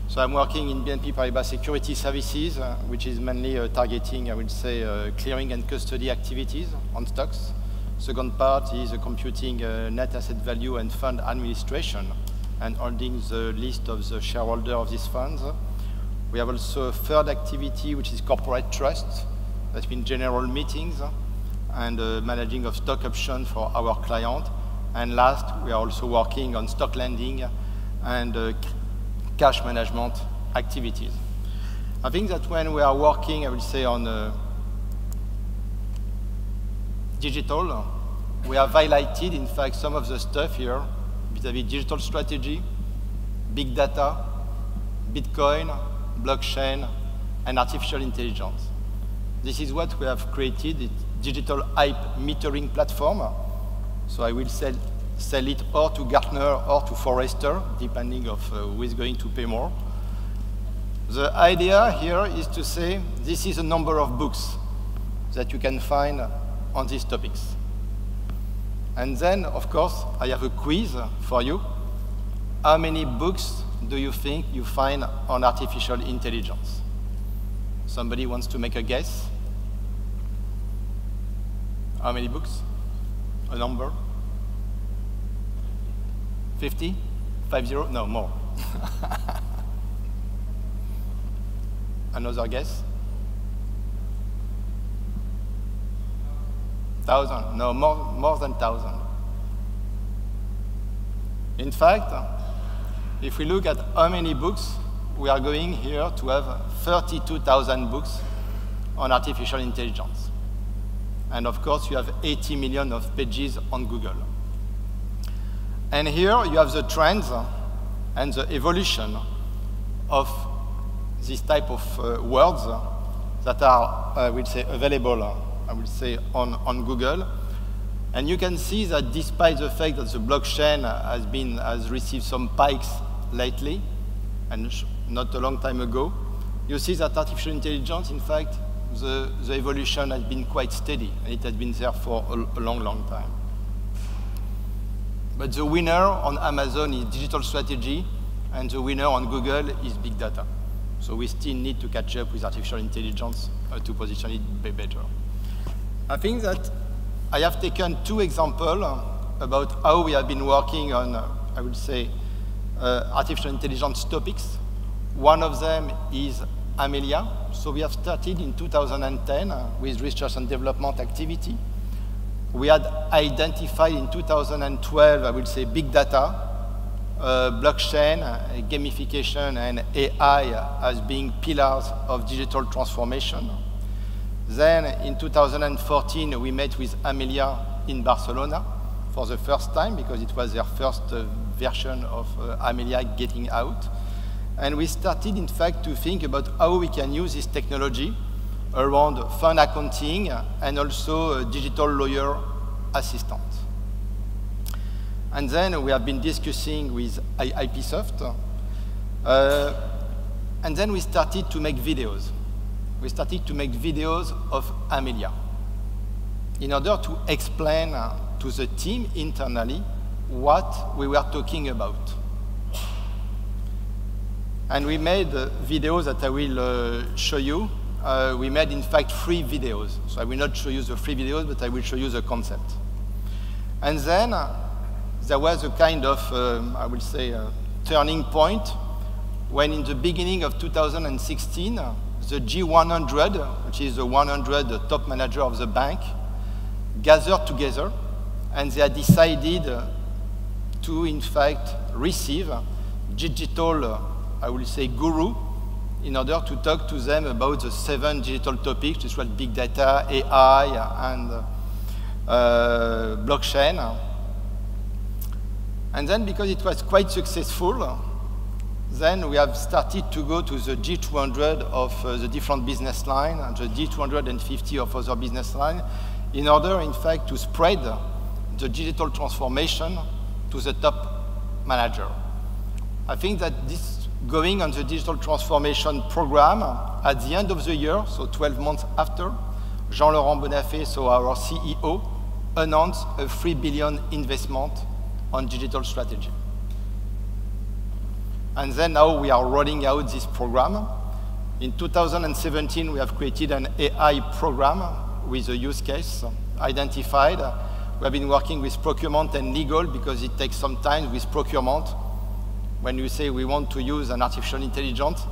So I'm working in BNP Paribas Security Services, which is mainly targeting, I would say, clearing and custody activities on stocks. Second part is computing net asset value and fund administration and holding the list of the shareholder of these funds. We have also a third activity, which is corporate trust. That's been general meetings and managing of stock options for our client. And last, we are also working on stock lending and cash management activities. I think that when we are working, I would say, on digital, we have highlighted, in fact, some of the stuff here vis-à-vis digital strategy, big data, Bitcoin, blockchain, and artificial intelligence. This is what we have created, a digital hype metering platform. So I will sell it or to Gartner or to Forrester, depending of who is going to pay more. The idea here is to say this is a number of books that you can find on these topics. And then, of course, I have a quiz for you. How many books do you think you find on artificial intelligence? Somebody wants to make a guess? How many books? A number? 50? 50? No, more. Another guess? 1,000? No, more than 1,000. In fact, if we look at how many books, we are going here to have 32,000 books on artificial intelligence. And of course, you have 80 million of pages on Google. And here you have the trends and the evolution of this type of words that are, I will say, available, I will say, on Google. And you can see that despite the fact that the blockchain has received some spikes lately, and not a long time ago, you see that artificial intelligence, in fact, the evolution has been quite steady, and it has been there for a long, long time. But the winner on Amazon is digital strategy, and the winner on Google is big data. So we still need to catch up with artificial intelligence to position it better. I think that I have taken two examples about how we have been working on, I would say, artificial intelligence topics. One of them is Amelia. So we have started in 2010 with research and development activity. We had identified in 2012, I would say, big data, blockchain, gamification, and AI as being pillars of digital transformation. Then in 2014, we met with Amelia in Barcelona for the first time because it was their first version of Amelia getting out. And we started, in fact, to think about how we can use this technology around fund accounting and also digital lawyer assistant. And then we have been discussing with IPsoft. And then we started to make videos. We started to make videos of Amelia in order to explain to the team internally what we were talking about. And we made videos that I will show you. We made, in fact, 3 videos. So I will not show you the 3 videos, but I will show you the concept. And then there was a kind of, I will say, turning point when in the beginning of 2016, the G100, which is the 100 top manager of the bank, gathered together, and they had decided to, in fact, receive digital, I will say, guru, in order to talk to them about the 7 digital topics, which were big data, AI, and blockchain. And then, because it was quite successful, then we have started to go to the G200 of the different business lines, and the G250 of other business lines, in order, in fact, to spread the digital transformation to the top manager. I think that this going on the digital transformation program, at the end of the year, so 12 months after, Jean-Laurent Bonnafé, so our CEO, announced a 3 billion investment on digital strategy. And then now we are rolling out this program. In 2017, we have created an AI program with a use case identified. We have been working with procurement and legal because it takes some time with procurement. When you say we want to use an artificial intelligence,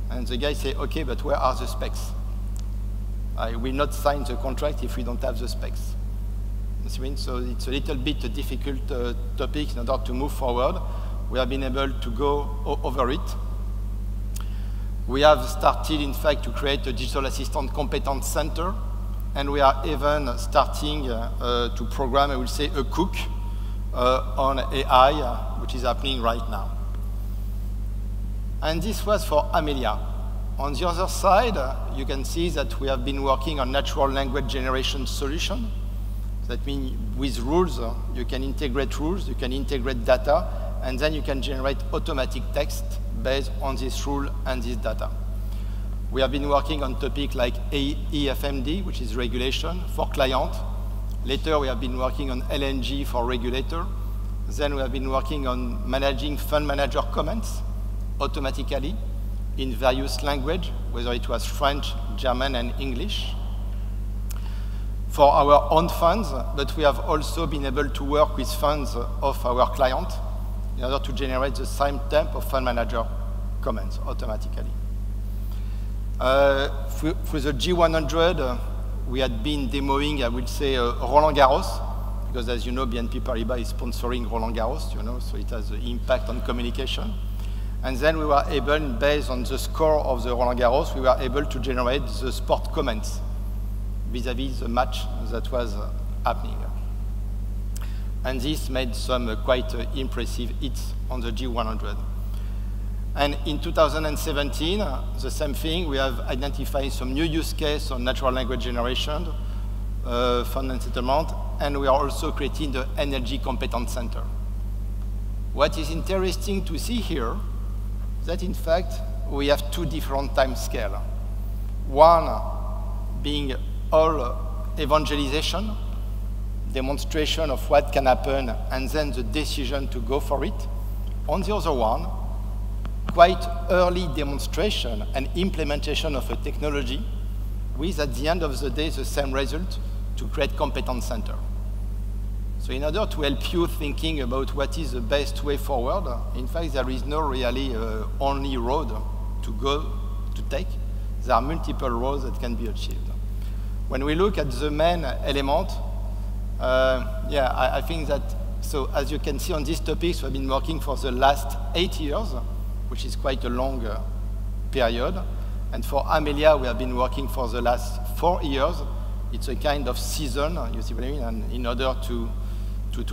and the guy say, okay, but where are the specs? I will not sign the contract if we don't have the specs. So it's a little bit a difficult topic in order to move forward. We have been able to go over it. We have started, in fact, to create a digital assistant competence center, and we are even starting to program, I will say, a cook on AI, which is happening right now. And this was for Amelia. On the other side, you can see that we have been working on natural language generation solution. That means with rules, you can integrate rules, you can integrate data, and then you can generate automatic text based on this rule and this data. We have been working on topics like EFMD, which is regulation for client. Later, we have been working on LNG for regulator. Then we have been working on managing fund manager comments automatically in various languages, whether it was French, German, and English. For our own funds, but we have also been able to work with funds of our client in order to generate the same type of fund manager comments automatically. For the G100, we had been demoing, I would say, Roland Garros, because as you know, BNP Paribas is sponsoring Roland Garros, so it has an impact on communication. And then we were able, based on the score of the Roland Garros, we were able to generate the sport comments vis-à-vis the match that was happening. And this made some quite impressive hits on the G100. And in 2017, the same thing, we have identified some new use case on natural language generation, fund and settlement, and we are also creating the Energy Competence Center. What is interesting to see here is that, in fact, we have two different time scales. One being all evangelization, demonstration of what can happen, and then the decision to go for it. On the other one, quite early demonstration and implementation of a technology with, at the end of the day, the same result to create competence center. So in order to help you thinking about what is the best way forward, in fact, there is no really only road to take. There are multiple roads that can be achieved. When we look at the main element, I think that, so as you can see on these topics, we've been working for the last 8 years, which is quite a long period. And for Amelia, we have been working for the last 4 years. It's a kind of season, you see what I mean? And in order to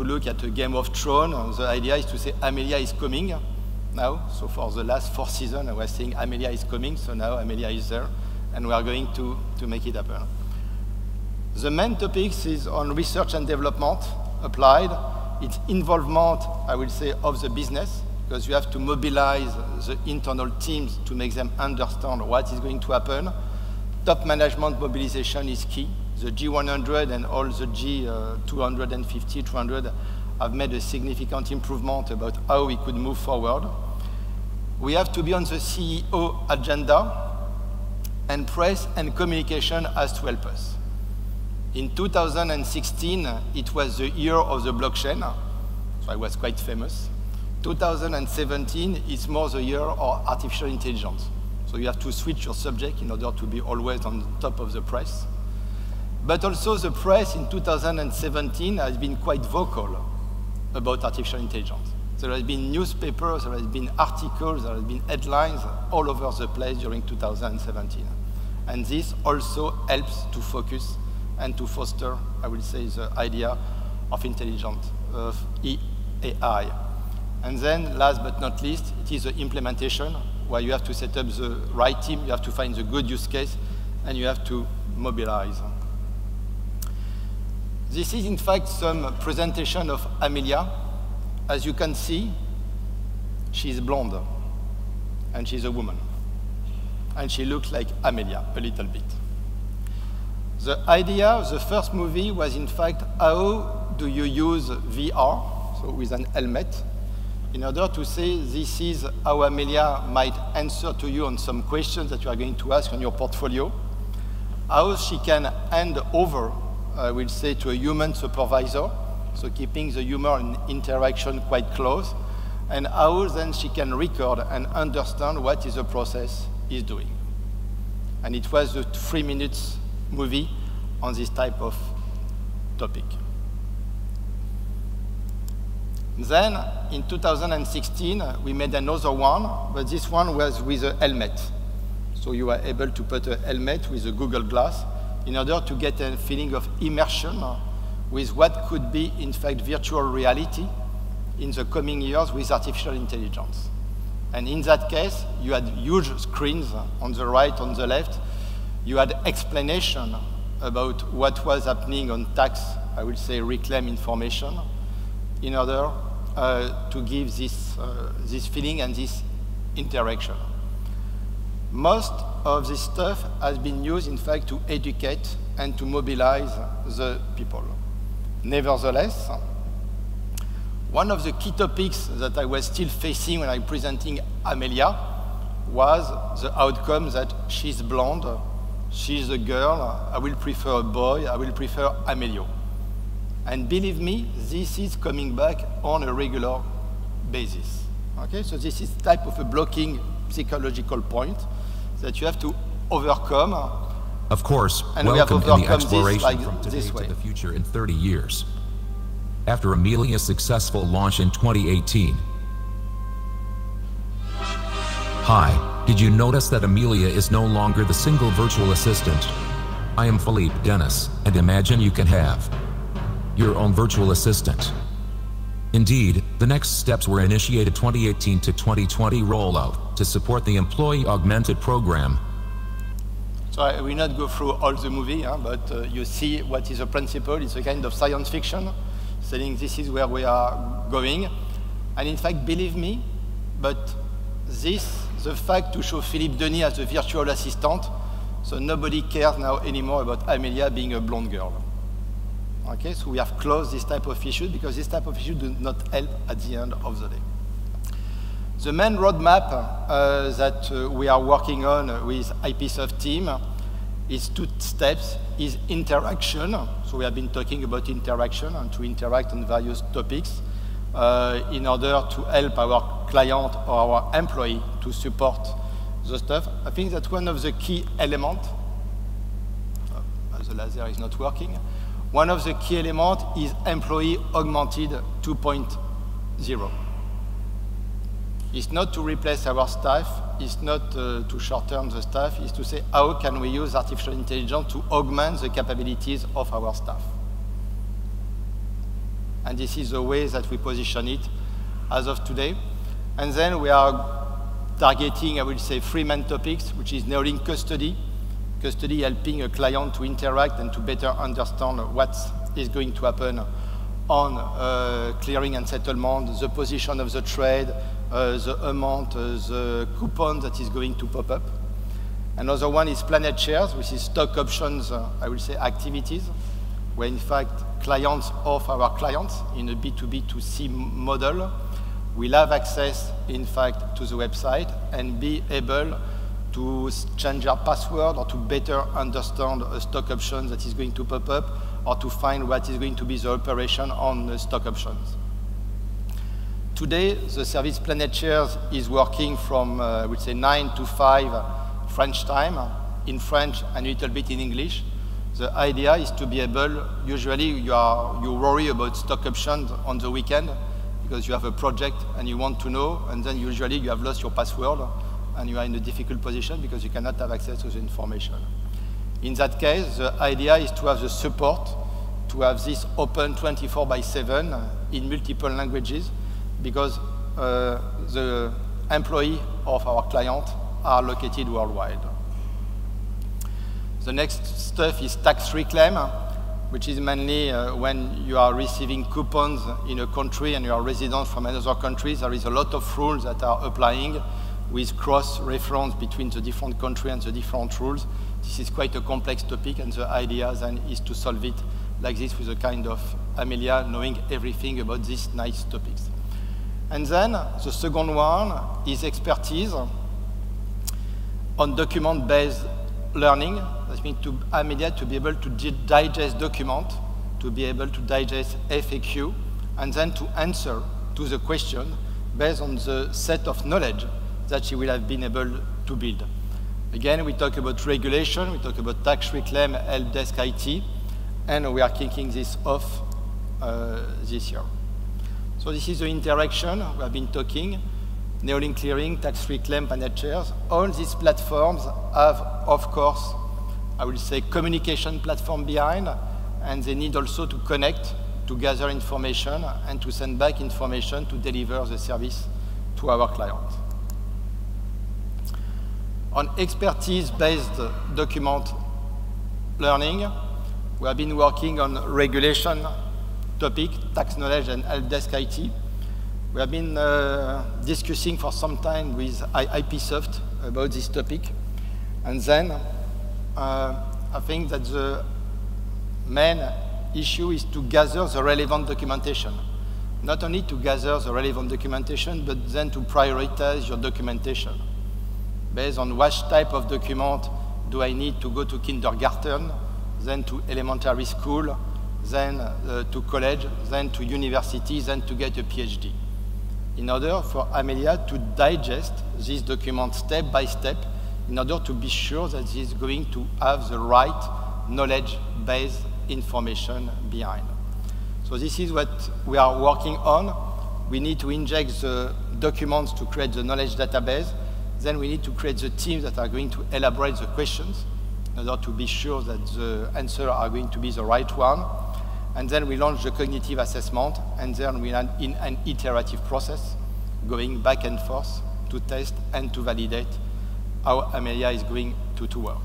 look at a Game of Thrones, the idea is to say Amelia is coming now. So for the last 4 seasons, I was saying Amelia is coming, so now Amelia is there, and we are going to make it happen. The main topics is on research and development applied. It's involvement, I will say, of the business, because you have to mobilize the internal teams to make them understand what is going to happen. Top management mobilization is key. The G100 and all the G250, 200 have made a significant improvement about how we could move forward. We have to be on the CEO agenda, and press and communication has to help us. In 2016, it was the year of the blockchain, so I was quite famous. 2017 is more the year of artificial intelligence. So you have to switch your subject in order to be always on top of the press. But also the press in 2017 has been quite vocal about artificial intelligence. There has been newspapers, there has been articles, there has been headlines all over the place during 2017. And this also helps to focus and to foster, I will say, the idea of intelligence, of AI. And then, last but not least, it is the implementation, where you have to set up the right team, you have to find the good use case, and you have to mobilize. This is, in fact, some presentation of Amelia. As you can see, she's blonde, and she's a woman. And she looks like Amelia, a little bit. The idea, the first movie was, in fact, how do you use VR, so with an helmet, in order to say this is how Amelia might answer to you on some questions that you are going to ask on your portfolio, how she can hand over, I will say, to a human supervisor, so keeping the human interaction quite close, and how then she can record and understand what is the process is doing. And it was a 3 minutes movie on this type of topic. Then, in 2016, we made another one, but this one was with a helmet. So you were able to put a helmet with a Google Glass in order to get a feeling of immersion with what could be, in fact, virtual reality in the coming years with artificial intelligence. And in that case, you had huge screens on the right, on the left. You had explanation about what was happening on tax, I will say, reclaim information in order to give this feeling and this interaction. Most of this stuff has been used, in fact, to educate and to mobilize the people. Nevertheless, one of the key topics that I was still facing when I'm presenting Amelia was the outcome that she's blonde, she's a girl, I will prefer a boy, I will prefer Amelio. And believe me, this is coming back on a regular basis. Okay, so this is type of a blocking psychological point that you have to overcome. Of course, and welcome we have in the exploration from today this way. to the future in 30 years. After Amelia's successful launch in 2018. Hi, did you notice that Amelia is no longer the single virtual assistant? I am Philippe Dennis, and imagine you can have your own virtual assistant. Indeed, the next steps were initiated 2018 to 2020 rollout to support the Employee Augmented Program. So I will not go through all the movie, but you see what is the principle. It's a kind of science fiction, saying this is where we are going. And in fact, believe me, but the fact to show Philippe Denis as a virtual assistant, so nobody cares now anymore about Amelia being a blonde girl. Okay, so we have closed this type of issue because this type of issue do not help at the end of the day. The main roadmap that we are working on with IPsoft team is 2 steps, is interaction. So we have been talking about interaction and to interact on various topics in order to help our client or our employee to support the stuff. I think that one of the key elements, the laser is not working, one of the key elements is Employee Augmented 2.0. It's not to replace our staff, it's not to shorten the staff, it's to say how can we use artificial intelligence to augment the capabilities of our staff. And this is the way that we position it as of today. And then we are targeting, I will say, 3 main topics, which is Neolink custody. Custody helping a client to interact and to better understand what is going to happen on clearing and settlement, the position of the trade, the amount, the coupon that is going to pop up. Another one is Planet Shares, which is stock options, I will say, activities, where in fact clients of our clients in a B2B2C model will have access, in fact, to the website and be able to change our password or to better understand a stock option that is going to pop up or to find what is going to be the operation on the stock options. Today, the service Planet Shares is working from, I would say, 9 to 5 French time, in French and a little bit in English. The idea is to be able, usually you worry about stock options on the weekend because you have a project and you want to know, and then usually you have lost your password and you are in a difficult position because you cannot have access to the information. In that case, the idea is to have the support, to have this open 24/7 in multiple languages because the employees of our client are located worldwide. The next stuff is tax reclaim, which is mainly when you are receiving coupons in a country and you are resident from another country, there is a lot of rules that are applying with cross-reference between the different countries and the different rules. This is quite a complex topic, and the idea then is to solve it like this with a kind of Amelia knowing everything about these nice topics. And then the second one is expertise on document-based learning. That means to Amelia to be able to digest document, to be able to digest FAQ, and then to answer to the question based on the set of knowledge that she will have been able to build. Again, we talk about regulation, we talk about tax reclaim, help desk IT, and we are kicking this off this year. So this is the interaction we have been talking. Neolink Clearing, tax reclaim, managers. All these platforms have, of course, I will say, communication platform behind, and they need also to connect, to gather information, and to send back information to deliver the service to our clients. On expertise-based document learning, we have been working on regulation topic, tax knowledge and help desk IT. We have been discussing for some time with IPsoft about this topic. And then I think that the main issue is to gather the relevant documentation. Not only to gather the relevant documentation, but then to prioritize your documentation. Based on what type of document do I need to go to kindergarten, then to elementary school, then to college, then to university, then to get a PhD. In order for Amelia to digest this document step by step, in order to be sure that this is going to have the right knowledge-based information behind. So this is what we are working on. We need to inject the documents to create the knowledge database. Then we need to create the teams that are going to elaborate the questions in order to be sure that the answers are going to be the right one. And then we launch the cognitive assessment, and then we land in an iterative process, going back and forth to test and to validate how Amelia is going to work.